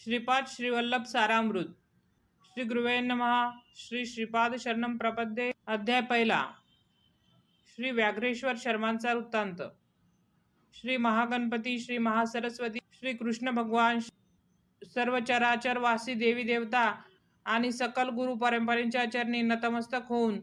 श्रीपाद श्रीवल्लभ सारामृत. श्री गुरुवे नमः. श्री श्रीपाद शरणम प्रपद्ये. अध्याय पहिला. श्री व्याघ्रेश्वर शर्मांचा वृत्तांत. श्री महागणपती, श्री महासरस्वती, श्री कृष्ण भगवान, सर्व चराचर वासी देवी देवता आणि सकल गुरु परंपरेच्या चरणी नतमस्तक होऊन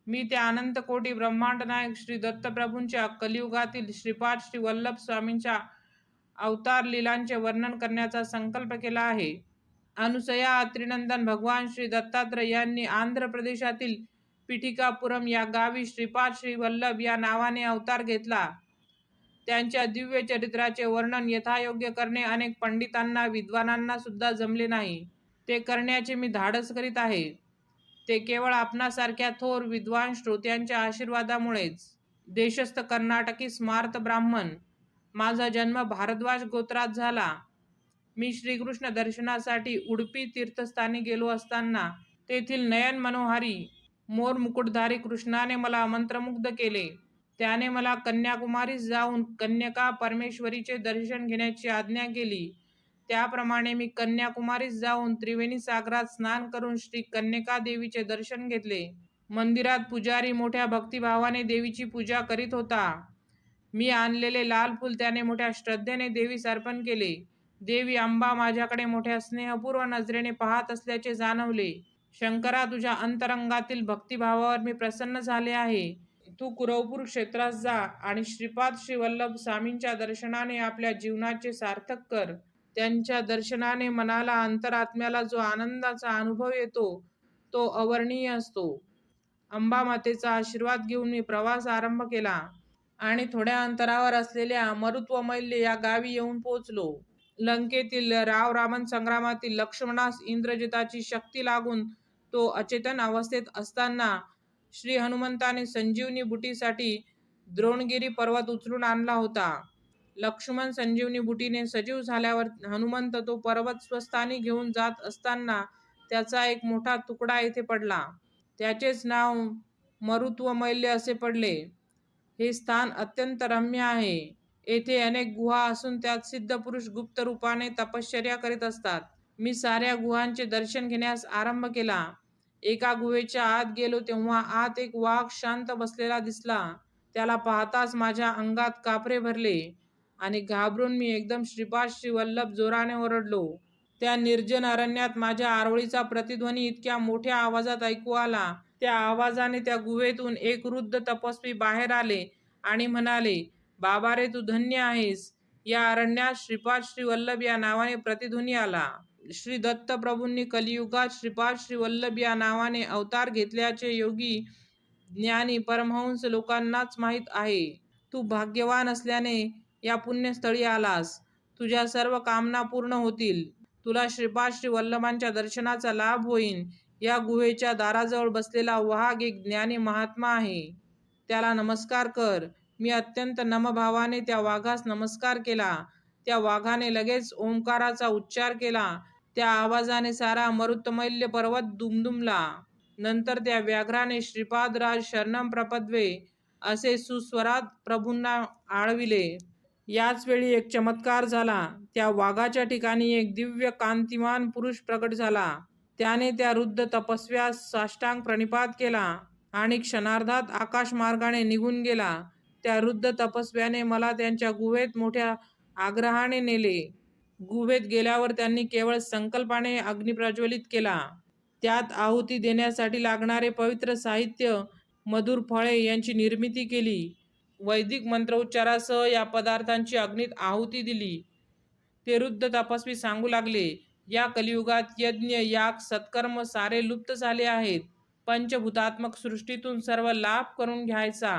मी त्या अनंत कोटी ब्रह्मांड नायक श्री दत्तप्रभूंच्या कलियुगातील श्रीपाद श्री वल्लभ स्वामींच्या अवतार लीलांचे वर्णन करण्याचा संकल्प केला आहे. अनुसया त्रिनंदन भगवान श्री दत्तात्रय यांनी आंध्र प्रदेशातील पिठिकापुरम या गावी श्रीपाद श्री वल्लभ या नावाने अवतार घेतला. त्यांच्या दिव्य चरित्राचे वर्णन यथायोग्य करणे अनेक पंडितांना विद्वानांना सुद्धा जमले नाही. ते करण्याचे मी धाडस करीत आहे. ते केवळ आपणासारख्या थोर विद्वान श्रोत्यांच्या आशीर्वादामुळेच. देशस्थ कर्नाटकी स्मार्त ब्राह्मण. माझा जन्म भारद्वाज गोत्रात झाला. मी श्रीकृष्ण दर्शनासाठी उडपी तीर्थस्थानी गेलो असताना तेथील नयन मनोहारी मोर मुकुटधारी कृष्णाने मला मंत्रमुग्ध केले. त्याने मला कन्याकुमारीस जाऊन कन्यका परमेश्वरीचे दर्शन घेण्याची आज्ञा केली. त्याप्रमाणे मी कन्याकुमारीस जाऊन त्रिवेणी सागरात स्नान करून श्री कन्यका देवीचे दर्शन घेतले. मंदिरात पुजारी मोठ्या भक्तिभावाने देवीची पूजा करीत होता. मी आणलेले लाल फूल त्याने मोठ्या श्रद्धेने देवीस अर्पण केले. देवी अंबा माझ्याकडे मोठ्या स्नेहपूर्व नजरेने पाहत असल्याचे जाणवले. शंकरा, तुझ्या अंतरंगातील भक्तिभावावर मी प्रसन्न झाले आहे. तू कुरवपूर क्षेत्रास जा आणि श्रीपाद श्री वल्लभ स्वामींच्या दर्शनाने आपल्या जीवनाचे सार्थक कर. त्यांच्या दर्शनाने मनाला अंतरात्म्याला जो आनंदाचा अनुभव येतो तो अवर्णनीय असतो. अंबा मातेचा आशीर्वाद घेऊन मी प्रवास आरंभ केला आणि थोड्या अंतरावर असलेल्या मरुत्वमैल्य या गावी येऊन पोचलो. लंकेतील रावण संग्रामातील लक्ष्मणास इंद्रजिताची शक्ती लागून तो अचेतन अवस्थेत असताना श्री हनुमंताने संजीवनी बुटीसाठी द्रोणगिरी पर्वत उचलून आणला होता. लक्ष्मण संजीवनी बुटीने सजीव झाल्यावर हनुमंत तो पर्वत स्वस्थानी घेऊन जात असताना त्याचा एक मोठा तुकडा येथे पडला. त्याचेच नाव मरुत्वमैल्य असे पडले. हे स्थान अत्यंत रम्य आहे. येथे अनेक गुहा असून त्यात सिद्ध पुरुष गुप्त रूपाने तपश्चर्या करीत असतात. मी साऱ्या गुहांचे दर्शन घेण्यास आरंभ केला. एका गुहेच्या आत गेलो तेव्हा आत एक वाघ शांत बसलेला दिसला. त्याला पाहताच माझ्या अंगात कापरे भरले आणि घाबरून मी एकदम श्रीपाद श्री वल्लभ जोराने ओरडलो. त्या निर्जन अरण्यात माझ्या आरोळीचा प्रतिध्वनी इतक्या मोठ्या आवाजात ऐकू आला. त्या आवाजाने त्या गुहेतून एक वृद्ध तपस्वी बाहेर आले आणि म्हणाले, बाबा रे, तू धन्य आहेस. या अरण्यात श्रीपाद श्री वल्लभ या नावाने प्रतिध्वनी आला. श्री दत्त प्रभूंनी कलियुगात श्रीपाद श्री वल्लभ या नावाने अवतार घेतल्याचे योगी ज्ञानी परमहंस लोकांनाच माहीत आहे. तू भाग्यवान असल्याने या पुण्यस्थळी आलास. तुझ्या सर्व कामना पूर्ण होतील. तुला श्रीपाद श्री वल्लभांच्या दर्शनाचा लाभ होईल. या गुहेच्या दाराजवळ बसलेला वाघ एक ज्ञानी महात्मा आहे. त्याला नमस्कार कर. मी अत्यंत नमभावाने त्या वाघास नमस्कार केला. त्या वाघाने लगेच ओंकाराचा उच्चार केला. त्या आवाजाने सारा मरुत्तमैल्य पर्वत दुमदुमला. नंतर त्या व्याघ्राने श्रीपाद राज शरणम प्रपद्ये असे सुस्वरात प्रभूंना आळविले. याच वेळी एक चमत्कार झाला. त्या वाघाच्या ठिकाणी एक दिव्य कांतिमान पुरुष प्रकट झाला. त्याने त्या वृद्ध तपस्व्यास साष्टांग प्रणिपात केला आणि क्षणार्धात आकाशमार्गाने निघून गेला. त्या वृद्ध तपस्व्याने मला त्यांच्या गुहेत मोठ्या आग्रहाने नेले. गुहेत गेल्यावर त्यांनी केवळ संकल्पाने अग्नी प्रज्वलित केला. त्यात आहुती देण्यासाठी लागणारे पवित्र साहित्य, मधुर फळे यांची निर्मिती केली. वैदिक मंत्रोच्चारासह या पदार्थांची अग्नीत आहुती दिली. ते वृद्ध तपस्वी सांगू लागले, या कलियुगात यज्ञ, याग, सत्कर्म सारे लुप्त झाले आहेत. पंचभूतात्मक सृष्टीतून सर्व लाभ करून घ्यायचा,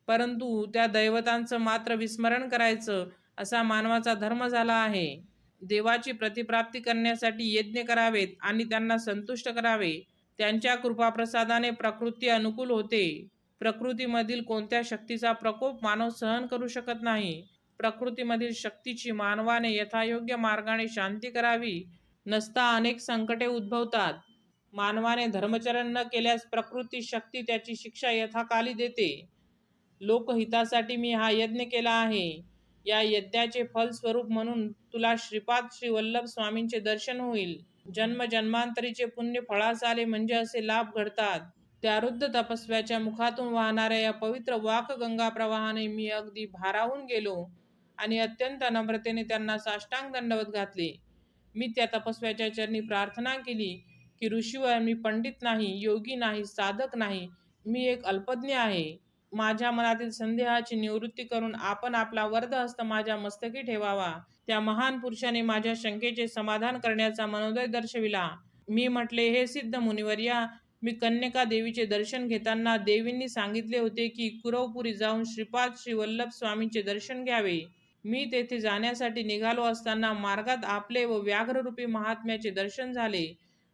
परंतु त्या दैवतांचं मात्र विस्मरण करायचं असा मानवाचा धर्म झाला आहे. देवाची प्रतिप्राप्ती करण्यासाठी यज्ञ करावेत आणि त्यांना संतुष्ट करावे. त्यांच्या कृपाप्रसादाने प्रकृती अनुकूल होते. प्रकृतीमधील कोणत्या शक्तीचा प्रकोप मानव सहन करू शकत नाही. प्रकृतीमधील शक्तीची मानवाने यथायोग्य मार्गाने शांती करावी, नसता अनेक संकटे उद्भवतात. मानवाने धर्मचरण न केल्यास प्रकृती शक्ती त्याची शिक्षा यथाकाली देते. लोकहितासाठी मी हा यज्ञ केला आहे. या यज्ञाचे फलस्वरूप म्हणून तुला श्रीपाद श्री वल्लभ स्वामींचे दर्शन होईल. जन्म जन्मांतरीचे पुण्य फळास आले म्हणजे असे लाभ घडतात. त्या रुद्ध तपस्व्याच्या मुखातून वाहणाऱ्या या पवित्र वाक गंगा प्रवाहाने मी अगदी भारावून गेलो आणि अत्यंत नम्रतेने त्यांना साष्टांग दंडवत घातले. मी त्या तपस्व्याच्या चरणी प्रार्थना केली की ऋषीवर, मी पंडित नाही, योगी नाही, साधक नाही, मी एक अल्पज्ञ आहे. माझ्या मनातील संदेहाची निवृत्ती करून आपण आपला वरदहस्त माझ्या मस्तकी ठेवावा. त्या महान पुरुषाने माझ्या शंकेचे समाधान करण्याचा मनोदय दर्शविला. मी म्हटले, हे सिद्ध मुनिवर्या, मी कन्यका देवीचे दर्शन घेताना देवींनी सांगितले होते की कुरवपुरी जाऊन श्रीपाद श्री वल्लभ स्वामींचे दर्शन घ्यावे. मी तेथे जाण्यासाठी निघालो असताना मार्गात आपले व व्याघ्ररूपी महात्म्याचे दर्शन झाले.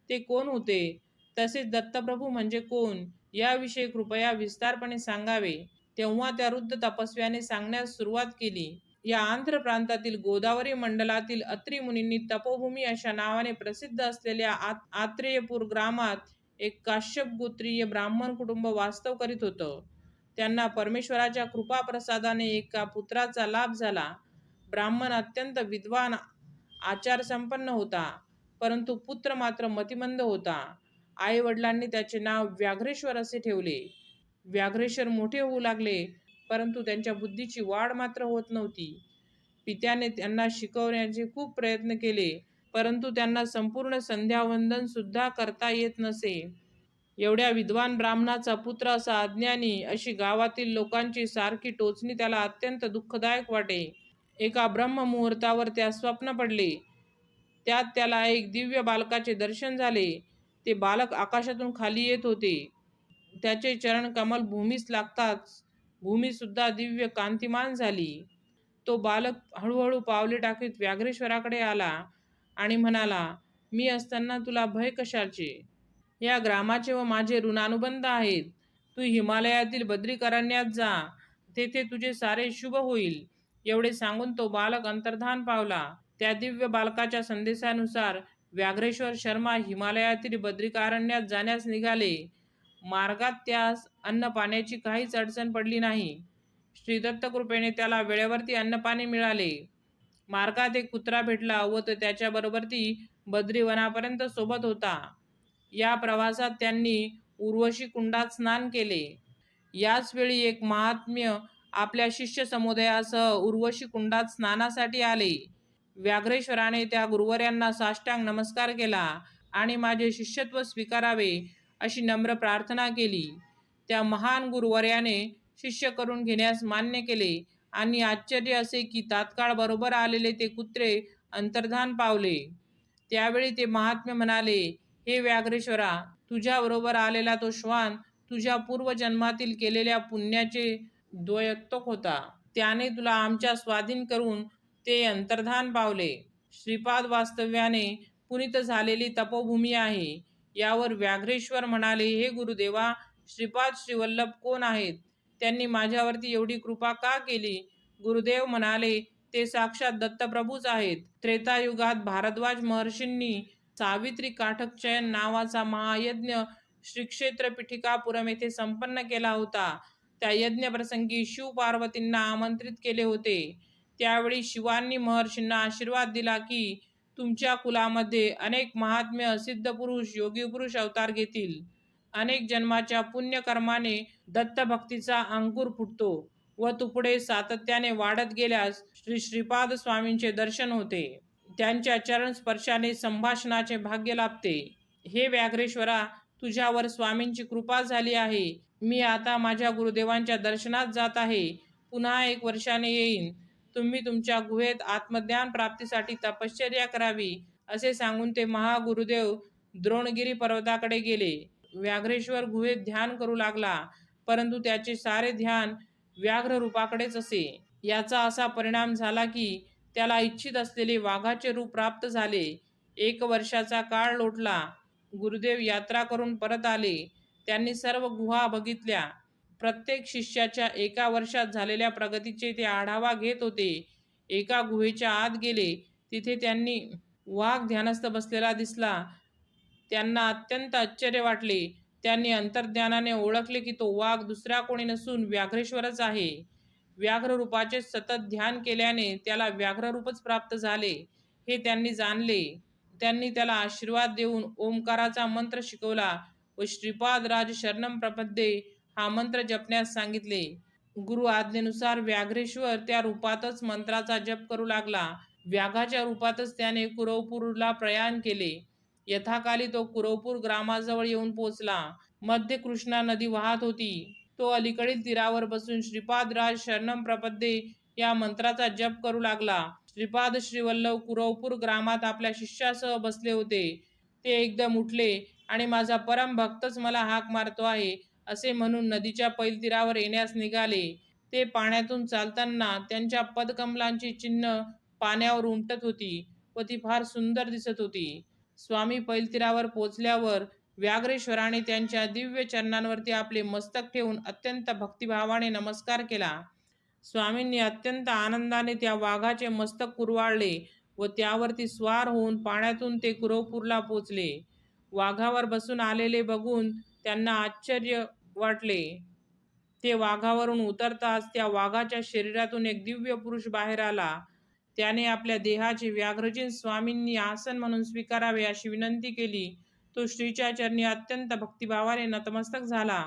ते कोण होते? तसेच दत्तप्रभू म्हणजे कोण याविषयी कृपया विस्तारपणे सांगावे. तेव्हा त्या वृद्ध तपस्व्याने सांगण्यास सुरुवात केली. या आंध्र प्रांतातील गोदावरी मंडलातील अत्री मुनींनी तपोभूमी अशा नावाने प्रसिद्ध असलेल्या आत्रेयपूर ग्रामात एक काश्यप गोत्रीय ब्राह्मण कुटुंब वास्तव करीत होतं. त्यांना परमेश्वराच्या कृपा प्रसादाने एका पुत्राचा लाभ झाला. ब्राह्मण अत्यंत विद्वान, आचारसंपन्न होता, परंतु पुत्र मात्र मतिमंद होता. आई वडिलांनी त्याचे नाव व्याघ्रेश्वर असे ठेवले. व्याघ्रेश्वर मोठे होऊ लागले, परंतु त्यांच्या बुद्धीची वाढ मात्र होत नव्हती. पित्याने त्यांना शिकवण्याचे खूप प्रयत्न केले, परंतु त्यांना संपूर्ण संध्यावंदन सुद्धा करता येत नसे. एवढ्या विद्वान ब्राह्मणाचा पुत्र असा अज्ञानी, अशी गावातील लोकांची सारखी टोचणी त्याला अत्यंत दुःखदायक वाटे. एका ब्रह्ममुहूर्तावर त्यास स्वप्न पडले. त्यात त्याला एक दिव्य बालकाचे दर्शन झाले. ते बालक आकाशातून खाली येत होते. त्याचे चरण कमल भूमीस लागताच भूमी सुद्धा दिव्य कांतिमान झाली. तो बालक हळूहळू पावले टाकीत व्याघ्रेश्वराकडे आला आणि म्हणाला, मी असताना तुला भय कशाचे? या ग्रामाचे व माझे ऋणानुबंध आहेत. तू हिमालयातील बद्रिकारण्यात जा, तेथे तुझे सारे शुभ होईल. एवढे सांगून तो बालक अंतर्धान पावला. त्या दिव्य बालकाच्या संदेशानुसार व्याघ्रेश्वर शर्मा हिमालयातील बद्रिकारण्यात जाण्यास निघाले. मार्गात त्यास अन्न पाण्याची काहीच अडचण पडली नाही. श्री दत्त कृपेने त्याला वेळेवरती अन्नपाणी मिळाले. मार्गात एक कुत्रा भेटला व तो त्याच्याबरोबर ती बद्रीवनापर्यंत सोबत होता. या प्रवासात त्यांनी उर्वशी कुंडात स्नान केले. याच वेळी एक महात्म्य आपल्या शिष्य समुदायासह उर्वशी कुंडात स्नानासाठी आले. व्याघ्रेश्वराने त्या गुरुवर्यांना साष्टांग नमस्कार केला आणि माझे शिष्यत्व स्वीकारावे अशी नम्र प्रार्थना केली. त्या महान गुरुवर्याने शिष्य करून घेण्यास मान्य केले आणि आश्चर्य असे की तात्काळ बरोबर आलेले ते कुत्रे अंतर्धान पावले. त्यावेळी ते महात्मे म्हणाले, हे व्याघ्रेश्वरा, तुझ्याबरोबर आलेला तो श्वान तुझ्या पूर्वजन्मातील केलेल्या पुण्याचे द्योतक होता. त्याने तुला आमच्या स्वाधीन करून ते अंतर्धान पावले. श्रीपाद वास्तव्याने पुनीत झालेली तपोभूमी आहे. यावर व्याघ्रेश्वर म्हणाले, हे गुरुदेवा, श्रीपाद श्रीवल्लभ कोण आहेत? त्यांनी माझ्यावरती एवढी कृपा का केली? गुरुदेव म्हणाले, ते साक्षात दत्तप्रभूच आहेत. त्रेतायुगात भारद्वाज महर्षींनी सावित्री काठकचयन नावाचा महायज्ञ श्री क्षेत्र पिठिकापुरम येथे संपन्न केला होता. त्या यज्ञप्रसंगी शिव पार्वतींना आमंत्रित केले होते. त्यावेळी शिवांनी महर्षींना आशीर्वाद दिला की तुमच्या कुलामध्ये अनेक महात्म्य सिद्ध पुरुष, योगी पुरुष अवतार घेतील. अनेक जन्माच्या पुण्यकर्माने दत्तभक्तीचा अंकुर फुटतो व तू पुढे सातत्याने वाढत गेल्यास श्री श्रीपाद स्वामींचे दर्शन होते. त्यांच्या चरण स्पर्शाने संभाषणाचे भाग्य लाभते. हे व्याघ्रेश्वरा, तुझ्यावर स्वामींची कृपा झाली आहे. मी आता माझ्या गुरुदेवांच्या दर्शनात जात आहे. पुन्हा 1 वर्षाने येईन. तुम्ही तुमच्या गुहेत आत्मज्ञान प्राप्तीसाठी तपश्चर्या करावी असे सांगून ते महागुरुदेव द्रोणगिरी पर्वताकडे गेले. व्याघ्रेश्वर गुहेत ध्यान करू लागला, परंतु त्याचे सारे ध्यान व्याघ्र रूपाकडेच असे. याचा असा परिणाम झाला की त्याला इच्छित असलेले वाघाचे रूप प्राप्त झाले. 1 वर्षाचा काळ लोटला. गुरुदेव यात्रा करून परत आले. त्यांनी सर्व गुहा बघितल्या. प्रत्येक शिष्याच्या 1 वर्षात झालेल्या प्रगतीचे ते आढावा घेत होते. एका गुहेच्या आत गेले. तिथे त्यांनी वाघ ध्यानस्थ बसलेला दिसला. त्यांना अत्यंत आश्चर्य वाटले. त्यांनी अंतर्ज्ञानाने ओळखले की तो वाघ दुसरा कोणी नसून व्याघ्रेश्वरच आहे. व्याघ्र रूपाचे सतत ध्यान केल्याने त्याला व्याघ्र रूपच प्राप्त झाले हे त्यांनी जाणले. त्यांनी त्याला आशीर्वाद देऊन ओंकाराचा मंत्र शिकवला व श्रीपाद राज शरणम प्रपद्ये हा मंत्र जपण्यास सांगितले. गुरु आज्ञेनुसार व्याघ्रेश्वर त्या रूपातच मंत्राचा जप करू लागला. व्याघाच्या रूपातच त्याने कुरवपूरला प्रयाण केले. यथाकाली तो कुरवपूर ग्रामाजवळ येऊन पोहोचला. मध्ये कृष्णा नदी वाहत होती. तो अलीकडील तीरावर बसून श्रीपादराज शरणम प्रपद्ये या मंत्राचा जप करू लागला. श्रीपाद श्रीवल्लभ कुरवपूर ग्रामात आपल्या शिष्यासह बसले होते. ते एकदम उठले आणि माझा परम भक्तच मला हाक मारतो आहे असे म्हणून नदीच्या पैलतीरावर येण्यास निघाले. ते पाण्यातून चालताना त्यांच्या पदकमलांची चिन्ह पाण्यावर उमटत होती व ती फार सुंदर दिसत होती. स्वामी पैलतीरावर पोचल्यावर व्याघ्रेश्वराने त्यांच्या दिव्य चरणांवरती आपले मस्तक ठेवून अत्यंत भक्तिभावाने नमस्कार केला. स्वामींनी अत्यंत आनंदाने त्या वाघाचे मस्तक कुरवाळले व त्यावरती स्वार होऊन पाण्यातून ते कुरवपूरला पोचले. वाघावर बसून आलेले बघून त्यांना आश्चर्य वाटले. ते वाघावरून उतरताच त्या वाघाच्या शरीरातून एक दिव्य पुरुष बाहेर आला. त्याने आपल्या देहाचे व्याघ्रजीन स्वामींनी आसन म्हणून स्वीकारावे अशी विनंती केली. तो श्रीच्या चरणी अत्यंत भक्तिभावाने नतमस्तक झाला.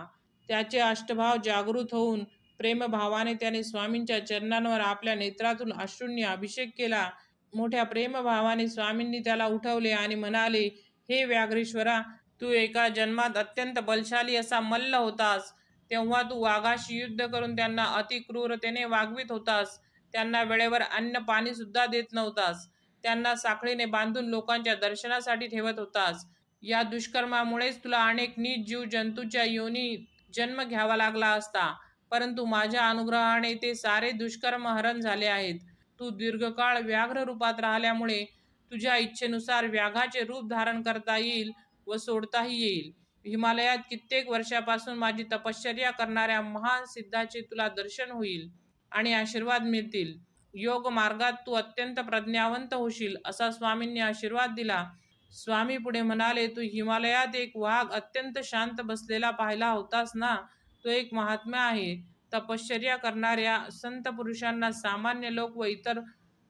त्याचे अष्टभाव जागृत होऊन प्रेमभावाने त्याने स्वामींच्या चरणांवर आपल्या नेत्रातून अश्रूंनी अभिषेक केला. मोठ्या प्रेमभावाने स्वामींनी त्याला उठवले आणि म्हणाले, हे व्याघ्रेश्वरा, तू एका जन्मात अत्यंत बलशाली असा मल्ल होतास. तेव्हा तू वाघाशी युद्ध करून त्यांना अतिक्रूरतेने वागवित होतास. त्यांना वेळेवर अन्न पाणी सुद्धा देत नव्हतास. त्यांना साखळीने बांधून लोकांच्या दर्शनासाठी ठेवत होतास. या दुष्कर्मामुळेच तुला अनेक नीच जीव जंतूच्या योनी जन्म घ्यावा लागला असता. परंतु माझ्या अनुग्रहाने ते सारे दुष्कर्म हरण झाले आहेत. तू दीर्घकाळ व्याघ्र रूपात राहिल्यामुळे तुझ्या इच्छेनुसार व्याघाचे रूप धारण करता येईल व सोडताही येईल. हिमालयात कित्येक वर्षापासून माझी तपश्चर्या करणाऱ्या महान सिद्धाचे तुला दर्शन होईल आणि आशीर्वाद मिळतील. योग मार्गात तू अत्यंत प्रज्ञावंत होशील असा स्वामींनी आशीर्वाद दिला. स्वामी पुढे म्हणाले, तू हिमालयात एक वाघ अत्यंत शांत बसलेला पाहिला होतास ना. तो एक महात्मा आहे. तपश्चर्या करणाऱ्या संत पुरुषांना सामान्य लोक व इतर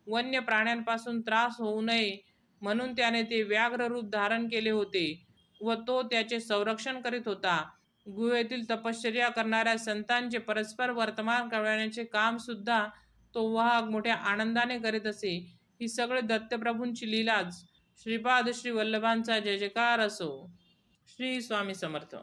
वन्य प्राण्यांपासून त्रास होऊ नये म्हणून त्याने ते व्याघ्र रूप धारण केले होते व तो त्याचे संरक्षण करीत होता. गुहेतील तपश्चर्या करणाऱ्या संतांचे परस्पर वर्तमान कळवण्याचे काम सुद्धा तो वाघ मोठ्या आनंदाने करीत असे. ही सगळे दत्तप्रभूंची लीलाच. श्रीपाद श्री वल्लभांचा जय जयकार असो. श्री स्वामी समर्थ.